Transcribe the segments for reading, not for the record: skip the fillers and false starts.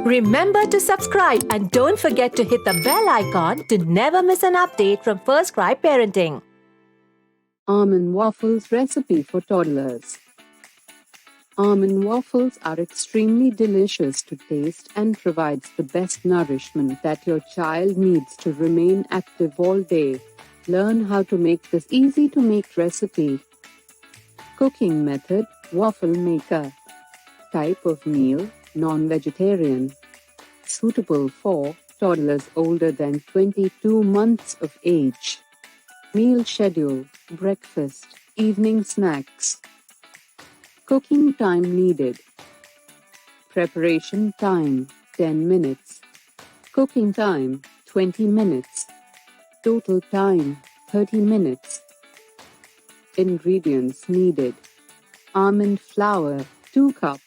Remember to subscribe and don't forget to hit the bell icon to never miss an update from FirstCry Parenting. Almond Waffles recipe for toddlers. Almond waffles are extremely delicious to taste and provides the best nourishment that your child needs to remain active all day. Learn how to make this easy-to-make recipe. Cooking method: waffle maker. Type of meal: non-vegetarian. Suitable for toddlers older than 22 months of age. Meal schedule: breakfast, evening snacks. Cooking time needed. Preparation time: 10 minutes. Cooking time: 20 minutes. Total time: 30 minutes. Ingredients needed: almond flour 2 cup,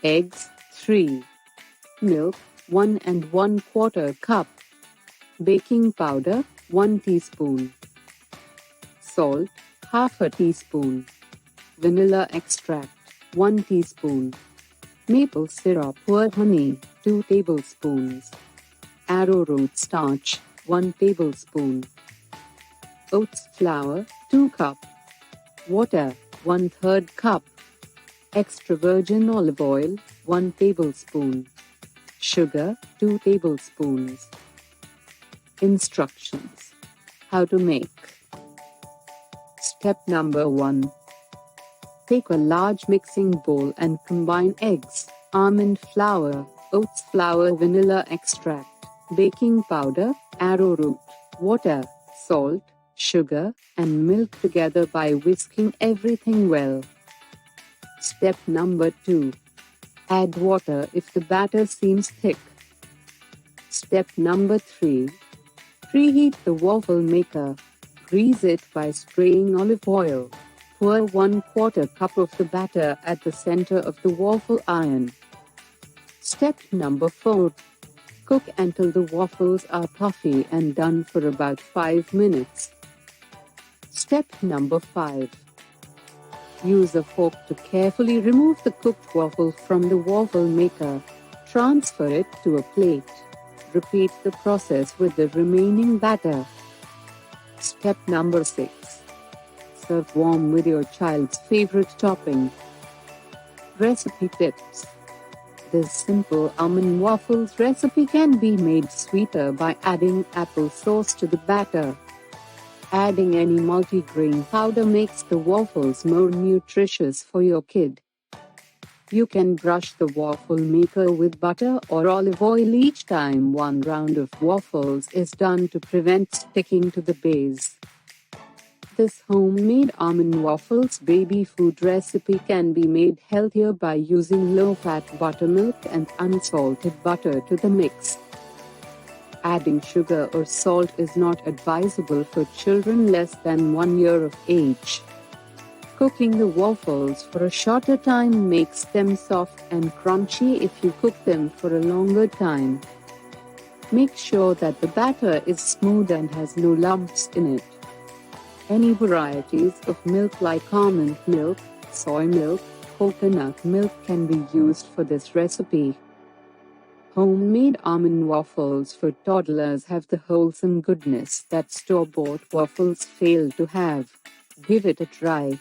eggs 3, milk 1 1/4 cup, baking powder 1 teaspoon, salt half a teaspoon, vanilla extract 1 teaspoon, maple syrup or honey 2 tablespoons, arrowroot starch 1 tablespoon, oats flour 2 cup, water 1/3 cup, extra virgin olive oil 1 tablespoon, sugar 2 tablespoons. Instructions: how to make. Step number 1. Take a large mixing bowl and combine eggs, almond flour, oats flour, vanilla extract, baking powder, arrowroot, water, salt, sugar, and milk together by whisking everything well. Step number 2. Add water if the batter seems thick. Step number 3. Preheat the waffle maker. Grease it by spraying olive oil. Pour 1/4 cup of the batter at the center of the waffle iron. Step number 4. Cook until the waffles are puffy and done for about 5 minutes. Step number 5. Use a fork to carefully remove the cooked waffle from the waffle maker. Transfer it to a plate. Repeat the process with the remaining batter. Step number 6. Serve warm with your child's favorite topping. Recipe tips. This simple almond waffles recipe can be made sweeter by adding apple sauce to the batter. Adding any multigrain powder makes the waffles more nutritious for your kid. You can brush the waffle maker with butter or olive oil each time one round of waffles is done to prevent sticking to the base. This homemade almond waffles baby food recipe can be made healthier by using low-fat buttermilk and unsalted butter to the mix. Adding sugar or salt is not advisable for children less than 1 year of age. Cooking the waffles for a shorter time makes them soft and crunchy if you cook them for a longer time. Make sure that the batter is smooth and has no lumps in it. Any varieties of milk like almond milk, soy milk, coconut milk can be used for this recipe. Homemade almond waffles for toddlers have the wholesome goodness that store-bought waffles fail to have. Give it a try.